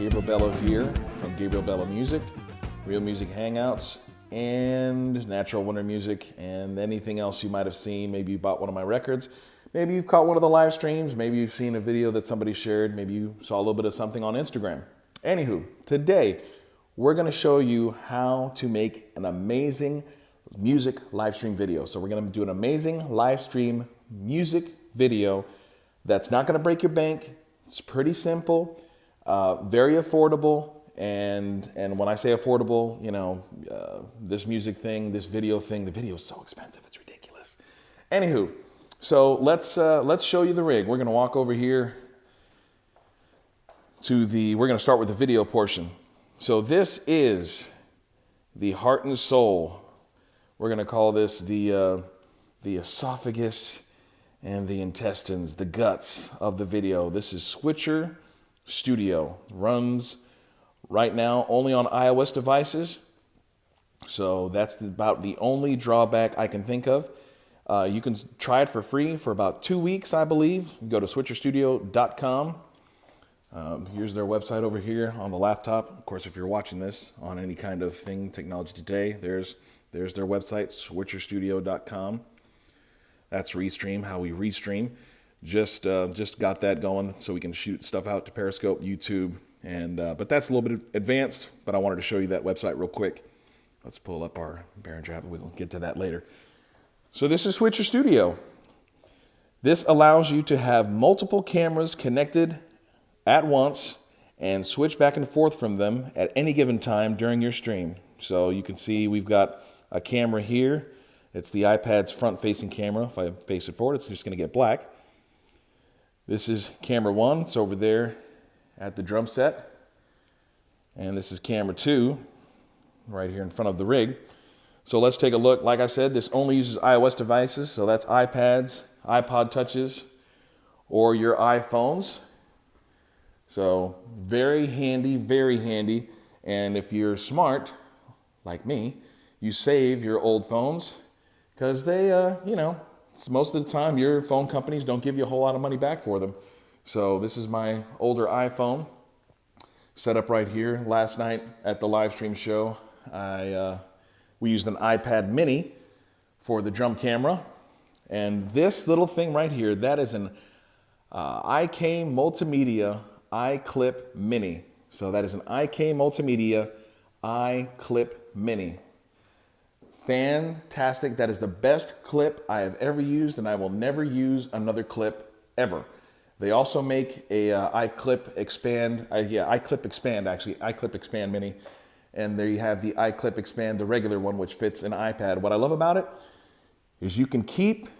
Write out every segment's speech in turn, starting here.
Gabriel Bello here from Gabriel Bello Music, Real Music Hangouts, and Natural Wonder Music, and anything else you might have seen. Maybe you bought one of my records, maybe you've caught one of the live streams, maybe you've seen a video that somebody shared, maybe you saw a little bit of something on Instagram. Anywho, today we're going to show you how to make an amazing music live stream video. So we're going to do an amazing live stream music video that's not going to break your bank. It's pretty simple, very affordable, and when I say affordable, you know, this music thing, this video thing, the video is so expensive, it's ridiculous. Anywho, so let's show you the rig. We're going to walk over here to we're going to start with the video portion. So this is the heart and soul. We're going to call this the esophagus and the intestines, the guts of the video. This is Switcher Studio. Runs right now only on iOS devices. So that's about the only drawback I can think of. You can try it for free for about 2 weeks, I believe. Go to switcherstudio.com. Here's their website over here on the laptop. Of course, if you're watching this on any kind of thing, technology today, there's their website, switcherstudio.com. That's Restream, how we restream. Just got that going so we can shoot stuff out to Periscope, YouTube, and but that's a little bit advanced, but I wanted to show you that website real quick. Let's pull up our Behringer app. We'll get to that later. So this is Switcher Studio. This allows you to have multiple cameras connected at once and switch back and forth from them at any given time during your stream. So you can see we've got a camera here. It's the iPad's front-facing camera. If I face it forward, it's just going to get black. This is camera 1. It's over there at the drum set. And this is camera 2, right here in front of the rig. So let's take a look. Like I said, this only uses iOS devices. So that's iPads, iPod Touches, or your iPhones. So very handy, very handy. And if you're smart, like me, you save your old phones, because they, you know, most of the time your phone companies don't give you a whole lot of money back for them. So this is my older iPhone set up right here. Last night at the live stream show, we used an iPad mini for the drum camera. And this little thing right here, that is an IK Multimedia iClip Mini. So that is an IK Multimedia iClip Mini. Fantastic. That is the best clip I have ever used, and I will never use another clip ever. They also make a iClip Xpand, iClip Xpand actually, iClip Xpand Mini, and there you have the iClip Xpand, the regular one, which fits an iPad. What I love about it is you can keep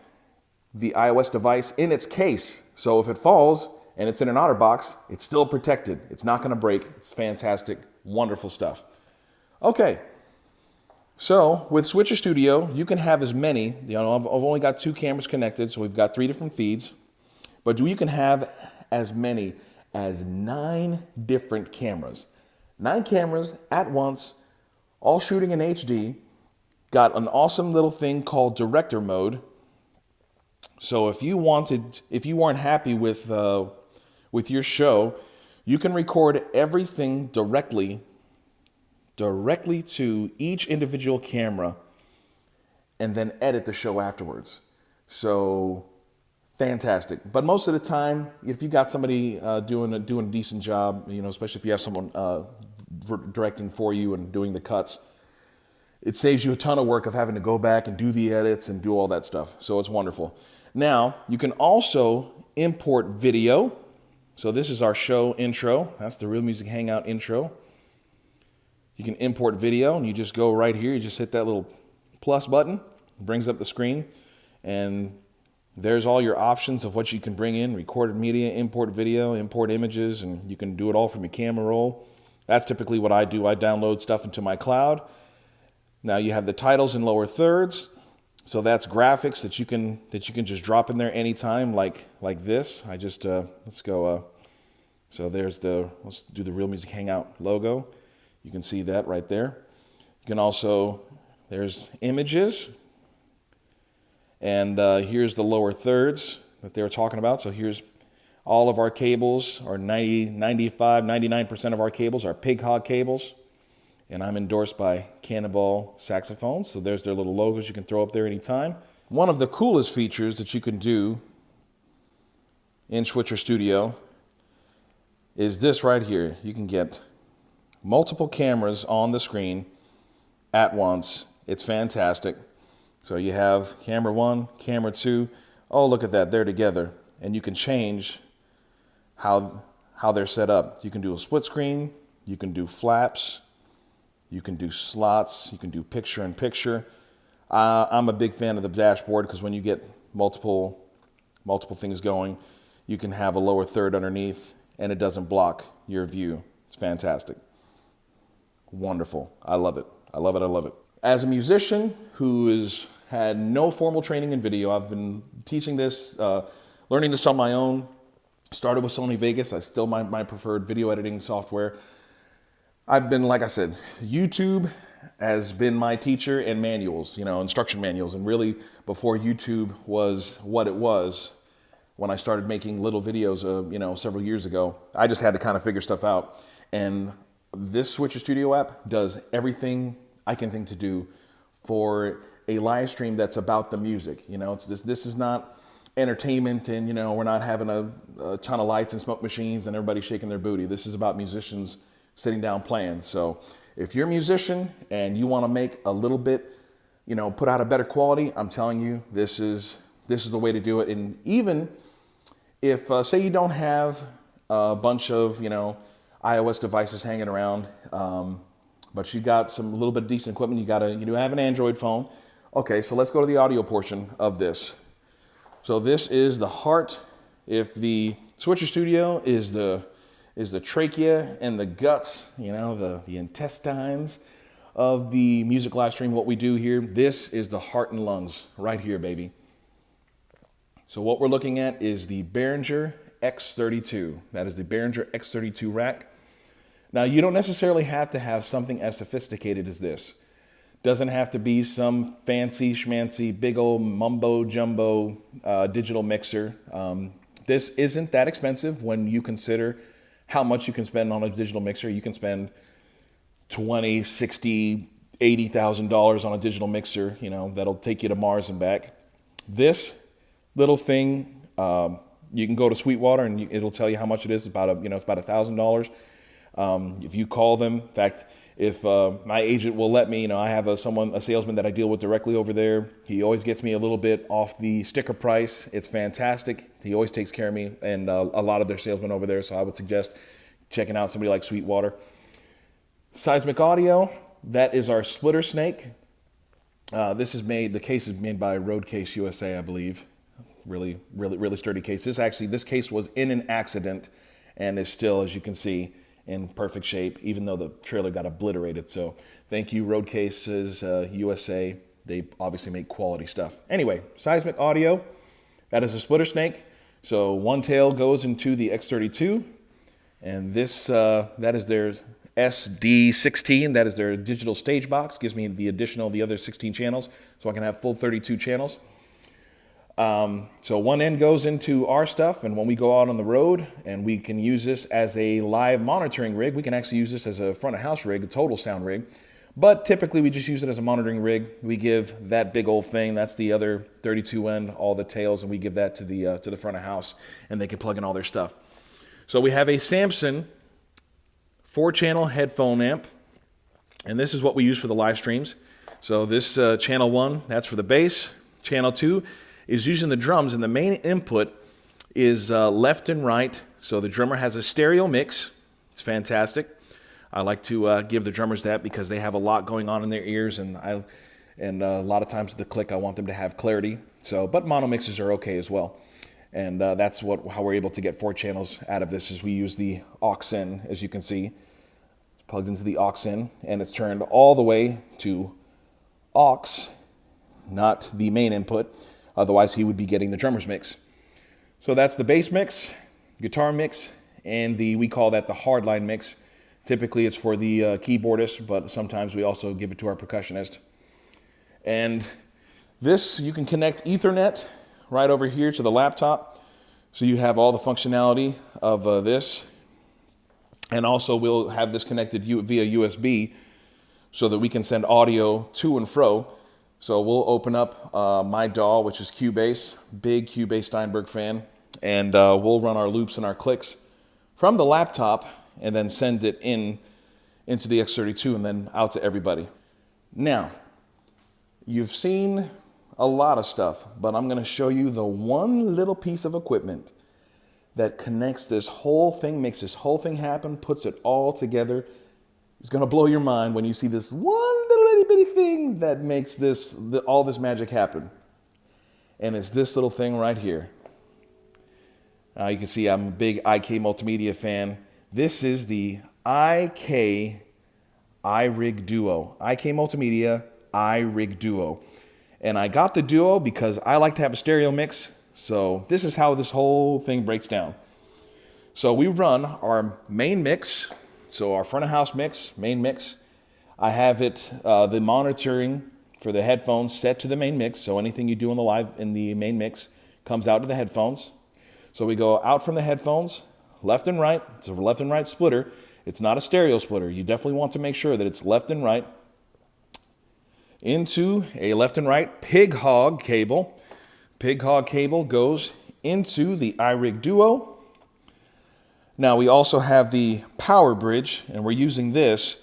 the iOS device in its case. So if it falls and it's in an OtterBox, it's still protected. It's not going to break. It's fantastic, wonderful stuff. Okay. So with Switcher Studio, you can have as many, you know, I've only got 2 cameras connected, so we've got 3 different feeds, but you can have as many as 9 different cameras. 9 cameras at once, all shooting in HD, got an awesome little thing called director mode. So if you weren't happy with your show, you can record everything directly to each individual camera and then edit the show afterwards. So fantastic. But most of the time, if you got somebody doing a decent job, you know, especially if you have someone directing for you and doing the cuts, it saves you a ton of work of having to go back and do the edits and do all that stuff. So it's wonderful. Now, you can also import video. So this is our show intro. That's the Real Music Hangout intro. You can import video, and you just go right here. You just hit that little plus button. It brings up the screen, and there's all your options of what you can bring in: recorded media, import video, import images, and you can do it all from your camera roll. That's typically what I do. I download stuff into my cloud. Now you have the titles in lower thirds, so that's graphics that you can just drop in there anytime, like this. I just let's go. So let's do the Real Music Hangout logo. You can see that right there. You can also, there's images, and here's the lower thirds that they were talking about. So here's All of our cables are 90, 95, 99% of our cables are pig hog cables. And I'm endorsed by Cannonball Saxophones. So there's their little logos you can throw up there anytime. One of the coolest features that you can do in Switcher Studio is this right here. You can get multiple cameras on the screen at once. It's fantastic. So you have camera 1, camera 2. Oh, look at that, they're together. And you can change how they're set up. You can do a split screen, you can do flaps, you can do slots, you can do picture in picture. I'm a big fan of the dashboard because when you get multiple things going, you can have a lower third underneath and it doesn't block your view. It's fantastic. Wonderful. I love it. I love it. I love it. As a musician who has had no formal training in video, I've been teaching this, learning this on my own. Started with Sony Vegas. That's still my preferred video editing software. I've been, like I said, YouTube has been my teacher and manuals, instruction manuals. And really, before YouTube was what it was, when I started making little videos, several years ago, I just had to kind of figure stuff out. And this Switcher Studio app does everything I can think to do for a live stream that's about the music. This is not entertainment and, we're not having a ton of lights and smoke machines and everybody shaking their booty. This is about musicians sitting down playing. So if you're a musician and you want to make a little bit, put out a better quality, I'm telling you, this is the way to do it. And even if, say you don't have a bunch of, iOS devices hanging around, but you got a little bit of decent equipment, you have an Android phone. Okay, so let's go to the audio portion of this. So this is the heart. If the Switcher Studio is the trachea and the guts, the intestines of the music live stream, what we do here, this is the heart and lungs right here, baby. So what we're looking at is the Behringer X32. That is the Behringer X32 Rack. Now, you don't necessarily have to have something as sophisticated as this. Doesn't have to be some fancy schmancy, big old mumbo jumbo digital mixer. This isn't that expensive when you consider how much you can spend on a digital mixer. You can spend $20,000, $60,000, $80,000 on a digital mixer, that'll take you to Mars and back. This little thing, you can go to Sweetwater and it'll tell you how much it is. It's about $1,000. If you call them, in fact, if my agent will let me, I have a salesman that I deal with directly over there. He always gets me a little bit off the sticker price. It's fantastic. He always takes care of me and a lot of their salesmen over there. So I would suggest checking out somebody like Sweetwater. Seismic Audio, that is our splitter snake. The case is made by Roadcase USA, I believe. Really, really, really sturdy case. This case was in an accident and is still, as you can see, in perfect shape, even though the trailer got obliterated. So thank you, Roadcases USA. They obviously make quality stuff. Anyway, Seismic Audio, that is a splitter snake. So one tail goes into the X32, and this that is their SD16. That is their digital stage box. Gives me the other 16 channels, so I can have full 32 channels. So one end goes into our stuff, and when we go out on the road and we can use this as a live monitoring rig, we can actually use this as a front of house rig, a total sound rig. But typically we just use it as a monitoring rig. We give that big old thing, that's the other 32 end, all the tails, and we give that to the front of house, and they can plug in all their stuff. So we have a Samson 4-channel headphone amp, and this is what we use for the live streams. So this channel 1, that's for the bass. Channel 2 is using the drums, and the main input is left and right. So the drummer has a stereo mix. It's fantastic. I like to give the drummers that because they have a lot going on in their ears, and a lot of times with the click, I want them to have clarity. But mono mixes are okay as well. And that's how we're able to get 4 channels out of this, is we use the aux in, as you can see. It's plugged into the aux in, and it's turned all the way to aux, not the main input. Otherwise, he would be getting the drummer's mix. So that's the bass mix, guitar mix, and we call that the hardline mix. Typically, it's for the keyboardist, but sometimes we also give it to our percussionist. And this, you can connect Ethernet right over here to the laptop. So you have all the functionality of this. And also we'll have this connected via USB so that we can send audio to and fro. So we'll open up my DAW, which is Cubase, big Cubase Steinberg fan, and we'll run our loops and our clicks from the laptop and then send it into the X32 and then out to everybody. Now, you've seen a lot of stuff, but I'm gonna show you the one little piece of equipment that connects this whole thing, makes this whole thing happen, puts it all together. It's gonna blow your mind when you see this one little itty bitty thing that makes all this magic happen. And it's this little thing right here. You can see I'm a big IK Multimedia fan. This is the IK iRig Duo. IK Multimedia iRig Duo. And I got the Duo because I like to have a stereo mix. So this is how this whole thing breaks down. So we run our main mix, so our front of house mix, main mix. I have it, the monitoring for the headphones set to the main mix. So anything you do in the main mix comes out to the headphones. So we go out from the headphones, left and right. It's a left and right splitter. It's not a stereo splitter. You definitely want to make sure that it's left and right. Into a left and right pig hog cable. Pig hog cable goes into the iRig Duo. Now we also have the power bridge, and we're using this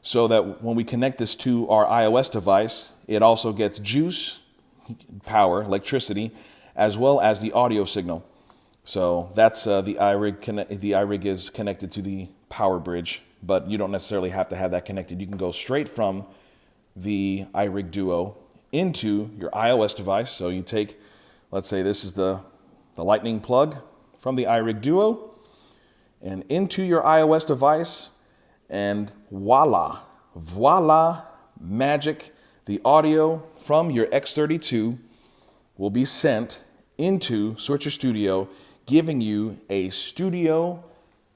so that when we connect this to our iOS device, it also gets juice, power, electricity, as well as the audio signal. So that's the iRig. The iRig is connected to the power bridge, but you don't necessarily have to have that connected. You can go straight from the iRig Duo into your iOS device. So you take, let's say this is the lightning plug from the iRig Duo and into your iOS device, and voila, magic. The audio from your X32 will be sent into Switcher Studio, giving you a studio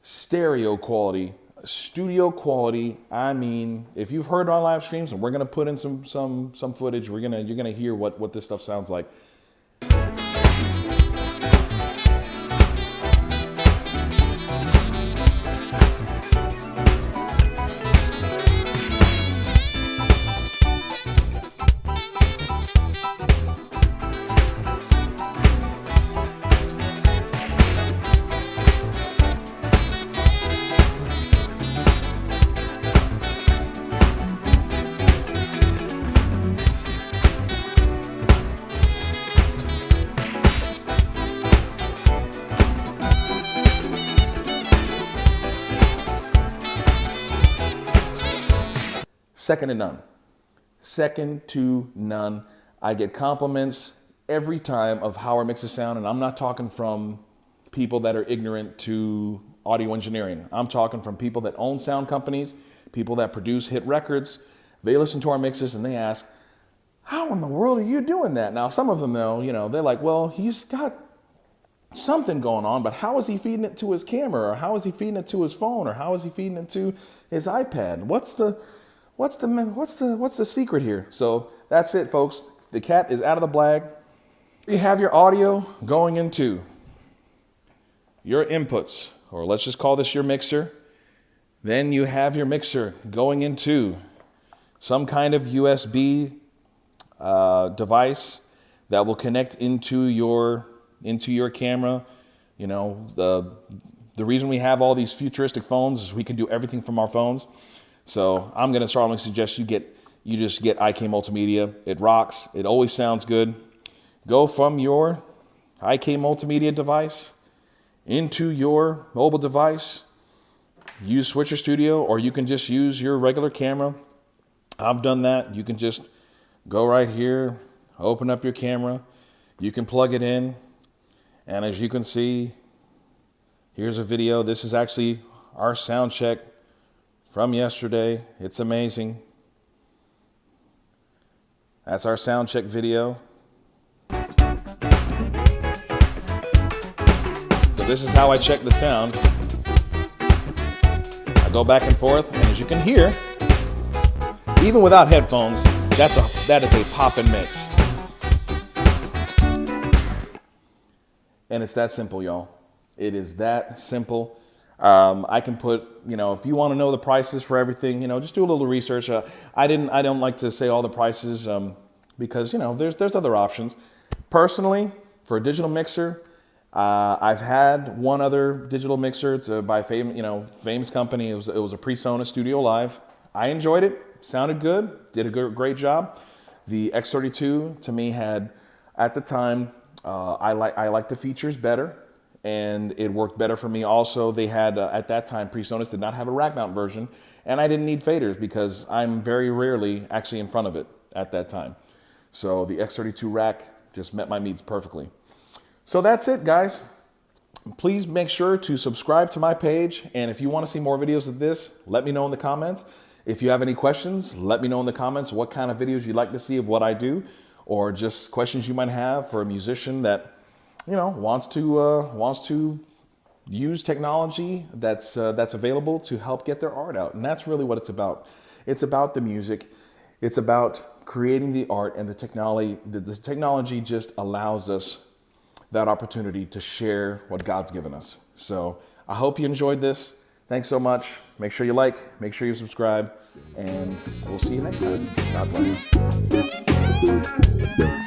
stereo quality. Studio quality. I mean, if you've heard our live streams, and we're gonna put in some footage, you're gonna hear what this stuff sounds like. Second to none. Second to none. I get compliments every time of how our mixes sound, and I'm not talking from people that are ignorant to audio engineering. I'm talking from people that own sound companies, people that produce hit records. They listen to our mixes and they ask, how in the world are you doing that? Now, some of them though, they're like, well, he's got something going on, but how is he feeding it to his camera? Or how is he feeding it to his phone? Or how is he feeding it to his iPad? What's the secret here? So that's it, folks. The cat is out of the bag. You have your audio going into your inputs, or let's just call this your mixer. Then you have your mixer going into some kind of USB device that will connect into your camera. The reason we have all these futuristic phones is we can do everything from our phones. So I'm going to strongly suggest you just get IK Multimedia. It rocks. It always sounds good. Go from your IK Multimedia device into your mobile device. Use Switcher Studio, or you can just use your regular camera. I've done that. You can just go right here, open up your camera. You can plug it in. And as you can see, here's a video. This is actually our sound check from yesterday. It's amazing. That's our sound check video. So this is how I check the sound. I go back and forth, and as you can hear, even without headphones, that is a poppin' mix. And it's that simple, y'all. It is that simple. I can put, if you want to know the prices for everything, just do a little research. I don't like to say all the prices because, there's other options. Personally, for a digital mixer, I've had one other digital mixer. It's by famous company. It was a PreSonus Studio Live. I enjoyed it. Sounded good. Did a great job. The X32 to me had, at the time, I like the features better, and it worked better for me. Also, they had at that time, PreSonus did not have a rack mount version, and I didn't need faders because I'm very rarely actually in front of it at that time. So the X32 Rack just met my needs perfectly. So that's it, guys. Please make sure to subscribe to my page, and if you want to see more videos of this, let me know in the comments. If you have any questions, let me know in the comments what kind of videos you'd like to see of what I do, or just questions you might have for a musician that wants to use technology that's available to help get their art out. And that's really what it's about. It's about the music. It's about creating the art, and the technology. The technology just allows us that opportunity to share what God's given us. So I hope you enjoyed this. Thanks so much. Make sure you like, make sure you subscribe, and we'll see you next time. God bless.